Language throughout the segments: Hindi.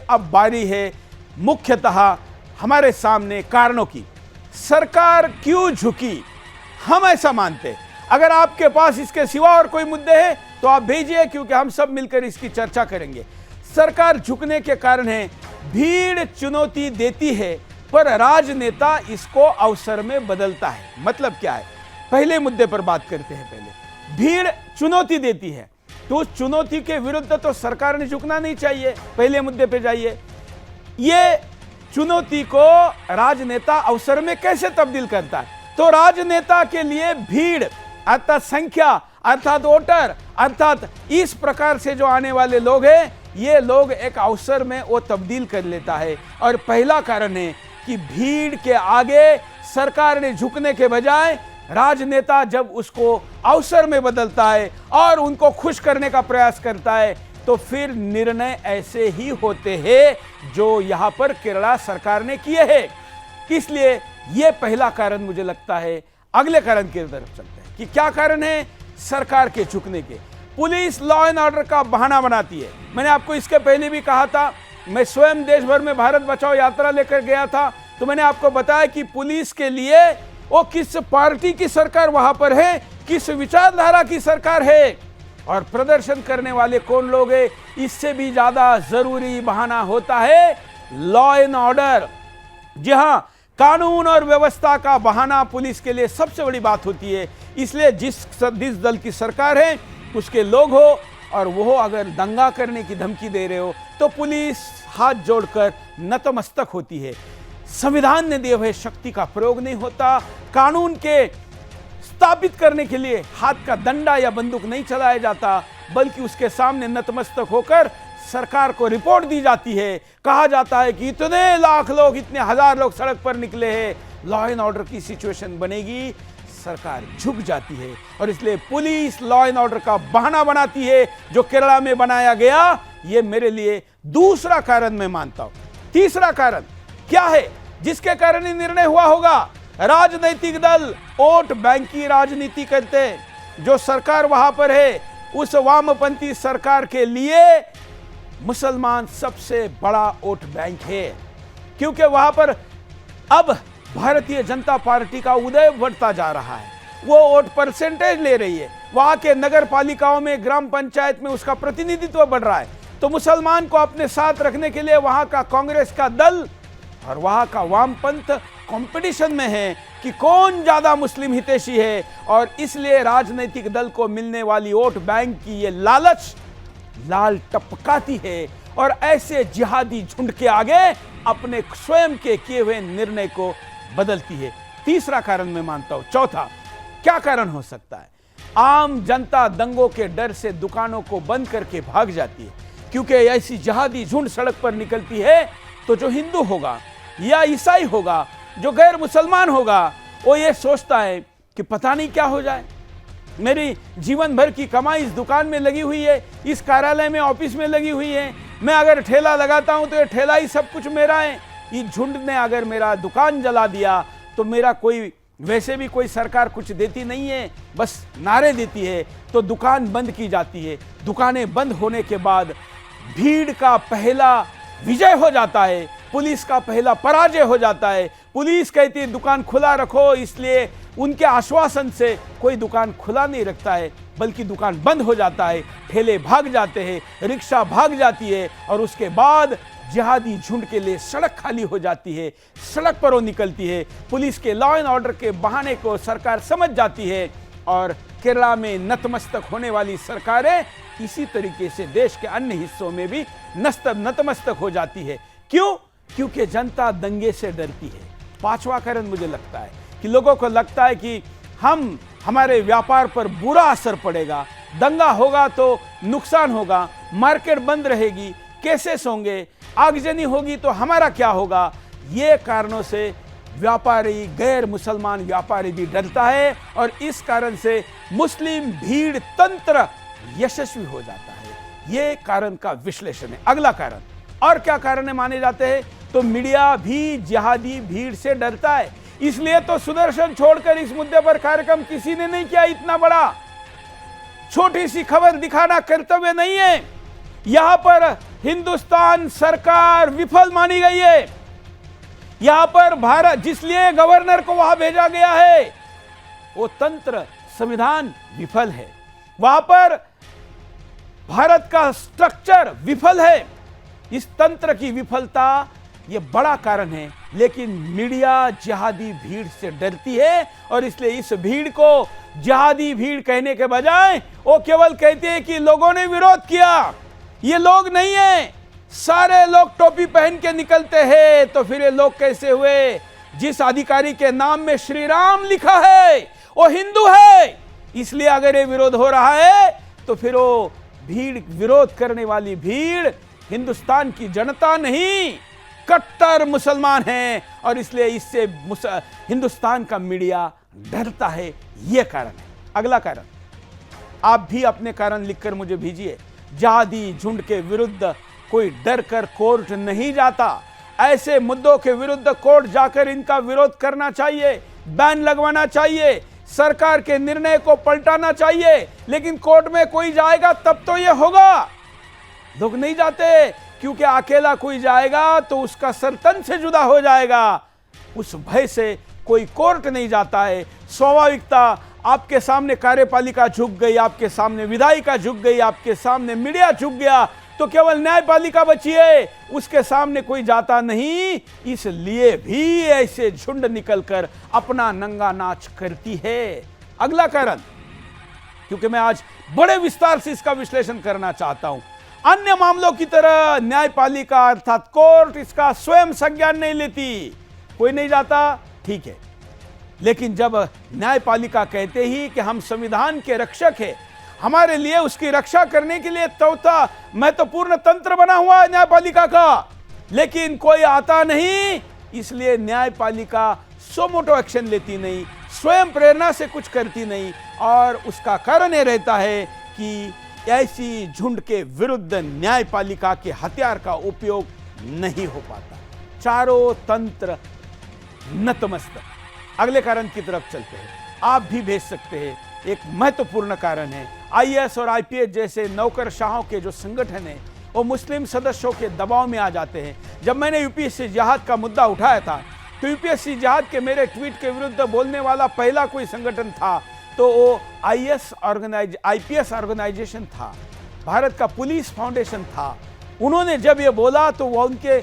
अब बारी है मुख्यतः हमारे सामने कारणों की। सरकार क्यों झुकी, हम ऐसा मानते हैं। अगर आपके पास इसके सिवा और कोई मुद्दे हैं तो आप भेजिए, क्योंकि हम सब मिलकर इसकी चर्चा करेंगे। सरकार झुकने के कारण है, भीड़ चुनौती देती है पर राजनेता इसको अवसर में बदलता है। मतलब क्या है, पहले मुद्दे पर बात करते हैं। पहले भीड़ चुनौती देती है तो उस चुनौती के विरुद्ध तो सरकार ने झुकना नहीं चाहिए। पहले मुद्दे पे जाइए, ये चुनौती को राजनेता अवसर में कैसे तब्दील करता है? तो राजनेता के लिए भीड़ अर्थात संख्या, अर्थात वोटर, अर्थात इस प्रकार से जो आने वाले लोग हैं, ये लोग एक अवसर में वो तब्दील कर लेता है। और पहला कारण है कि भीड़ के आगे सरकार ने झुकने के बजाय राजनेता जब उसको अवसर में बदलता है और उनको खुश करने का प्रयास करता है तो फिर निर्णय ऐसे ही होते हैं जो यहां पर केरला सरकार ने किए हैं। इसलिए यह पहला कारण मुझे लगता है। अगले कारण की तरफ चलते हैं कि क्या कारण है सरकार के झुकने के। पुलिस लॉ एंड ऑर्डर का बहाना बनाती है। मैंने आपको इसके पहले भी कहा था, मैं स्वयं देश भर में भारत बचाओ यात्रा लेकर गया था, तो मैंने आपको बताया कि पुलिस के लिए वो किस पार्टी की सरकार वहां पर है, किस विचारधारा की सरकार है और प्रदर्शन करने वाले कौन लोग हैं, इससे भी ज्यादा जरूरी बहाना होता है लॉ एंड ऑर्डर। जी हां, कानून और व्यवस्था का बहाना पुलिस के लिए सबसे बड़ी बात होती है। इसलिए जिस दल की सरकार है उसके लोग हो और वो अगर दंगा करने की धमकी दे रहे हो तो पुलिस हाथ जोड़कर नतमस्तक होती है। संविधान ने दिए हुए शक्ति का प्रयोग नहीं होता। कानून के स्थापित करने के लिए हाथ का डंडा या बंदूक नहीं चलाया जाता, बल्कि उसके सामने नतमस्तक होकर सरकार को रिपोर्ट दी जाती है। कहा जाता है कि इतने लाख लोग, इतने हजार लोग सड़क पर निकले हैं, लॉ एंड ऑर्डर की सिचुएशन बनेगी, सरकार झुक जाती है। और इसलिए पुलिस लॉ एंड ऑर्डर का बहाना बनाती है, जो केरला में बनाया गया। यह मेरे लिए दूसरा कारण मैं मानता हूं। तीसरा कारण क्या है जिसके कारण ये निर्णय हुआ होगा? राजनीतिक दल वोट बैंक की राजनीति करते हैं। जो सरकार वहां पर है, उस वामपंथी सरकार के लिए मुसलमान सबसे बड़ा वोट बैंक है, क्योंकि वहां पर अब भारतीय जनता पार्टी का उदय बढ़ता जा रहा है। वो वोट परसेंटेज ले रही है। वहां के नगर पालिकाओं में, ग्राम पंचायत में उसका प्रतिनिधित्व बढ़ रहा है। तो मुसलमान को अपने साथ रखने के लिए वहां का कांग्रेस का दल और वहां का वामपंथ कंपटीशन में है कि कौन ज्यादा मुस्लिम हितैषी है। और इसलिए राजनीतिक दल को मिलने वाली वोट बैंक की ये लालच लाल टपकाती है और ऐसे जिहादी झुंड के आगे अपने स्वयं के किए हुए निर्णय को बदलती है। तीसरा कारण मैं मानता हूं। चौथा क्या कारण हो सकता है? आम जनता दंगों के डर से दुकानों को बंद करके भाग जाती है, क्योंकि ऐसी जिहादी झुंड सड़क पर निकलती है तो जो हिंदू होगा या ईसाई होगा, जो गैर मुसलमान होगा, वो ये सोचता है कि पता नहीं क्या हो जाए। मेरी जीवन भर की कमाई इस दुकान में लगी हुई है, इस कार्यालय में, ऑफिस में लगी हुई है। मैं अगर ठेला लगाता हूं तो ये ठेला ही सब कुछ मेरा है। इस झुंड ने अगर मेरा दुकान जला दिया तो मेरा कोई, वैसे भी कोई सरकार कुछ देती नहीं है, बस नारे देती है, तो दुकान बंद की जाती है। दुकानें बंद होने के बाद भीड़ का पहला विजय हो जाता है, पुलिस का पहला पराजय हो जाता है। पुलिस कहती है दुकान खुला रखो, इसलिए उनके आश्वासन से कोई दुकान खुला नहीं रखता है, बल्कि दुकान बंद हो जाता है, ठेले भाग जाते हैं, रिक्शा भाग जाती है और उसके बाद जिहादी झुंड के लिए सड़क खाली हो जाती है। सड़क पर वो निकलती है। पुलिस के लॉ एंड ऑर्डर के बहाने को सरकार समझ जाती है और केरला में नतमस्तक होने वाली सरकारें इसी तरीके से देश के अन्य हिस्सों में भी नतमस्तक हो जाती है। क्यों? क्योंकि जनता दंगे से डरती है। पांचवा कारण मुझे लगता है कि लोगों को लगता है कि हमारे व्यापार पर बुरा असर पड़ेगा, दंगा होगा तो नुकसान होगा, मार्केट बंद रहेगी, केसेस होंगे, आगजनी होगी तो हमारा क्या होगा। ये कारणों से व्यापारी, गैर मुसलमान व्यापारी भी डरता है और इस कारण से मुस्लिम भीड़ तंत्र यशस्वी हो जाता है। ये कारण का विश्लेषण है। अगला कारण और क्या कारण माने जाते हैं? तो मीडिया भी जिहादी भीड़ से डरता है। इसलिए तो सुदर्शन छोड़कर इस मुद्दे पर कार्यक्रम किसी ने नहीं किया। इतना बड़ा छोटी सी खबर दिखाना कर्तव्य नहीं है। यहां पर हिंदुस्तान सरकार विफल मानी गई है। यहां पर भारत जिसलिए गवर्नर को वहां भेजा गया है वो तंत्र संविधान विफल है। वहां पर भारत का स्ट्रक्चर विफल है। इस तंत्र की विफलता ये बड़ा कारण है, लेकिन मीडिया जिहादी भीड़ से डरती है और इसलिए इस भीड़ को जिहादी भीड़ कहने के बजाय वो केवल कहते हैं कि लोगों ने विरोध किया। ये लोग नहीं है, सारे लोग टोपी पहन के निकलते हैं, तो फिर ये लोग कैसे हुए? जिस अधिकारी के नाम में श्री राम लिखा है वो हिंदू है, इसलिए अगर ये विरोध हो रहा है तो फिर वो भीड़, विरोध करने वाली भीड़ हिंदुस्तान की जनता नहीं, कट्टर मुसलमान हैं और इसलिए इससे हिंदुस्तान का मीडिया डरता है। यह कारण है। अगला कारण, आप भी अपने कारण लिखकर मुझे भेजिए। जिहादी झुंड के विरुद्ध कोई डर कर कोर्ट नहीं जाता। ऐसे मुद्दों के विरुद्ध कोर्ट जाकर इनका विरोध करना चाहिए, बैन लगवाना चाहिए, सरकार के निर्णय को पलटाना चाहिए। लेकिन कोर्ट में कोई जाएगा तब तो यह होगा। लोग नहीं जाते क्योंकि अकेला कोई जाएगा तो उसका सर तन से जुदा हो जाएगा। उस भय से कोई कोर्ट नहीं जाता है। स्वाभाविकता आपके सामने कार्यपालिका झुक गई, आपके सामने विधायिका झुक गई, आपके सामने मीडिया झुक गया, तो केवल न्यायपालिका बची है, उसके सामने कोई जाता नहीं। इसलिए भी ऐसे झुंड निकलकर अपना नंगा नाच करती है। अगला कारण, क्योंकि मैं आज बड़े विस्तार से इसका विश्लेषण करना चाहता हूं। अन्य मामलों की तरह न्यायपालिका अर्थात कोर्ट इसका स्वयं संज्ञान नहीं लेती। कोई नहीं जाता, ठीक है, लेकिन जब न्यायपालिका कहते ही कि हम संविधान के रक्षक हैं, हमारे लिए उसकी रक्षा करने के लिए चौथा महत्वपूर्ण तंत्र बना हुआ है न्यायपालिका का, लेकिन कोई आता नहीं, इसलिए न्यायपालिका सोमोटो एक्शन लेती नहीं, स्वयं प्रेरणा से कुछ करती नहीं। और उसका कारण यह रहता है कि ऐसी झुंड के विरुद्ध न्यायपालिका के हथियार का उपयोग नहीं हो पाता। चारों तंत्र नतमस्तक। अगले कारण की तरफ चलते हैं, आप भी भेज सकते हैं। एक महत्वपूर्ण कारण है, आईएएस और आईपीएस जैसे नौकरशाहों के जो संगठन है वो मुस्लिम सदस्यों के दबाव में आ जाते हैं। जब मैंने यूपीएससी जिहाद का मुद्दा उठाया था तो यूपीएससी जिहाद के मेरे ट्वीट के विरुद्ध बोलने वाला पहला कोई संगठन था तो वो आईपीएस ऑर्गेनाइजेशन था, भारत का पुलिस फाउंडेशन था। उन्होंने जब ये बोला तो वो उनके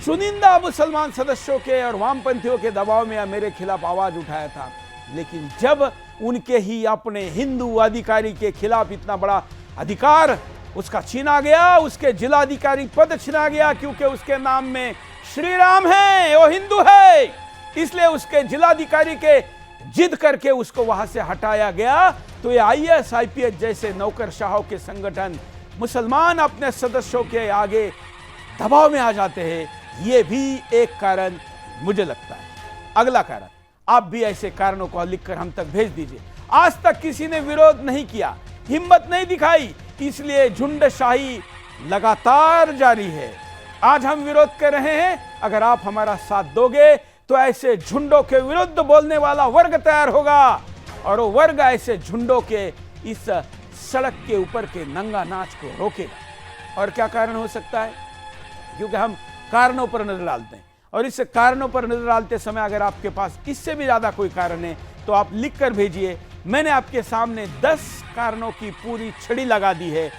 चुनिंदा मुसलमान सदस्यों के और वामपंथियों के दबाव में मेरे खिलाफ आवाज उठाया था। लेकिन जब उनके ही अपने हिंदू अधिकारी के खिलाफ इतना बड़ा अधिकार उसका छीना गया, उसके जिलाधिकारी पद छीना गया क्योंकि उसके नाम में श्री राम है, वो हिंदू है, इसलिए उसके जिलाधिकारी के जिद करके उसको वहां से हटाया गया। तो ये आईएएस आईपीएस जैसे नौकरशाहों के संगठन मुसलमान अपने सदस्यों के आगे दबाव में आ जाते हैं। ये भी एक कारण मुझे लगता है। अगला कारण, आप भी ऐसे कारणों को लिखकर हम तक भेज दीजिए। आज तक किसी ने विरोध नहीं किया, हिम्मत नहीं दिखाई, इसलिए झुंडशाही लगातार जारी है। आज हम विरोध कर रहे हैं, अगर आप हमारा साथ दोगे तो ऐसे झुंडों के विरुद्ध बोलने वाला वर्ग तैयार होगा और वो वर्ग ऐसे झुंडों के इस सड़क के ऊपर के नंगा नाच को रोकेगा। और क्या कारण हो सकता है? क्योंकि हम कारणों पर नजर डालते हैं और इस कारणों पर नजर डालते समय अगर आपके पास इससे भी ज्यादा कोई कारण है तो आप लिख कर भेजिए। मैंने आपके सामने 10 कारणों की पूरी छड़ी लगा दी है